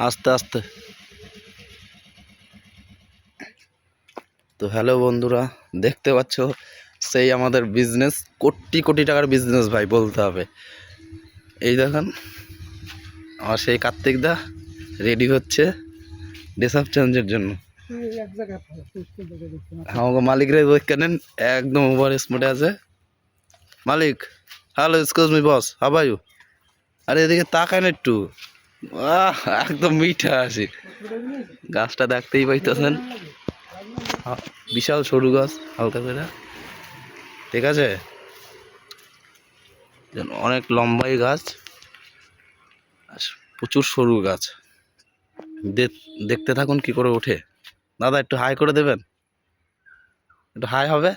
আস্তে আস্তে। তো হ্যালো বন্ধুরা, দেখতে পাচ্ছ সেই আমাদের বিজনেস, কোটি কোটি টাকার বিজনেস ভাই বলতে হবে। এই দেখেন আমার সেই কার্তিক দা রেডি হচ্ছে ড্রেস আপ চেঞ্জের জন্য। আমাকে মালিক রে কেনেন একদম ওভার স্মার্টে আছে মালিক। Hello excuse me boss, how are you? আরে এদিকে তাকান একটু। একদম মিঠা আসি। গাছটা দেখতেই পাইতেছেন, বিশাল সরু গাছ, হালকা করে, ঠিক আছে, অনেক লম্বাই গাছ, প্রচুর সরু গাছ। দেখতে থাকুন কি করে ওঠে। দাদা একটু হাই করে দেবেন, একটু হাই হবে।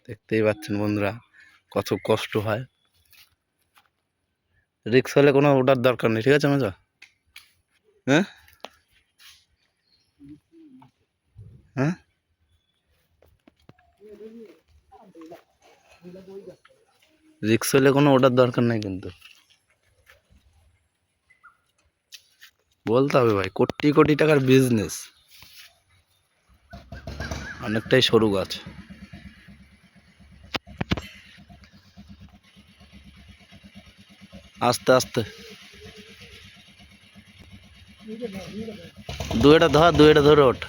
দেখতেই পাচ্ছেন বন্ধুরা কত কষ্ট হয়। রিক্স হলে কোনো ওঠার দরকার নেই, ঠিক আছে মজা। হ্যাঁ হ্যাঁ, রিক্স হলে কোনো ওঠার দরকার নেই, কিন্তু বলতে হবে ভাই কোটি কোটি টাকার বিজনেস, অনেকটাই সরু গাছ। আস্তে আস্তে, দুইটা ধরে ওঠ।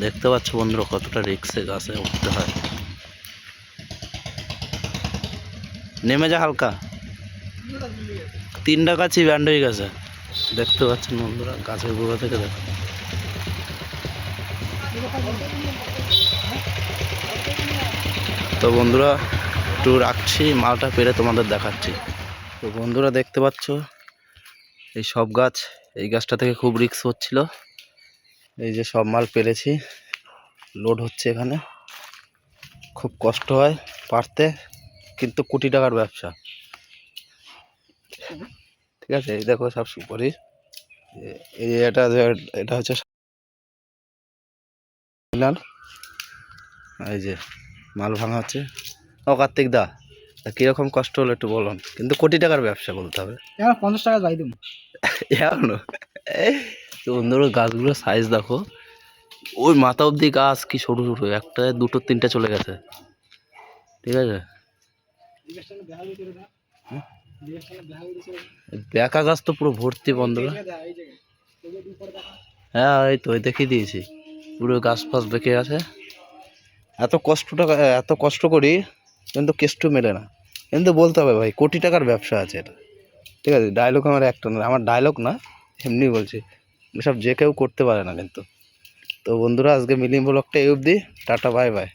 দেখতে পাচ্ছ বন্ধুরা কতটা রিক্সে গাছে উঠতে হয়। নেমে যা হালকা, 3টা গাছই ব্যান্ড হয়ে গেছে। দেখতে পাচ্ছেন বন্ধুরা গাছের গোড়া থেকে দেখো। তো বন্ধুরা একটু রাখছি, মালটা পেরে তোমাদের দেখাচ্ছি। তো বন্ধুরা দেখতে পাচ্ছ এই সব গাছ, এই গাছটা থেকে খুব রিক্স হচ্ছিল। এই যে সব মাল পেরেছি, লোড হচ্ছে এখানে, খুব কষ্ট হয় পারতে, কিন্তু কোটি টাকার ব্যবসা, ঠিক আছে। এই দেখো সব সুপারি, এই এটা হচ্ছে এই যে মাল ভাঙা হচ্ছে। ও কার্তিক দা, কিরকম কষ্ট হলো একটু বলুন, কিন্তু কোটি টাকার ব্যবসা বলতে হবে। 50 টাকা যাই দেবো এখনো। তো বন্ধুরা গাছগুলোর সাইজ দেখো, ওই মাথা অব্দি গাছ কি সরু সরু, একটা দুটো তিনটা চলে গেছে, ঠিক আছে। বেকা গাছ তো পুরো ভর্তি বন্ধুরা। হ্যাঁ এই তো দেখিয়ে দিয়েছি, পুরো গাছ ফাছ বেঁকে আছে। এত কষ্ট করি কিন্তু কেষ্ট মেলে না, কিন্তু বলতে হবে ভাই কোটি টাকার ব্যবসা আছে এটা, ঠিক আছে। ডায়লগ আমার একটা না, আমার ডায়লগ না, এমনি বলছি, এসব যে কেউ করতে পারে না কিন্তু। তো বন্ধুরা আজকে মিলিম ব্লগটা এই অবধি, টাটা বাই বাই।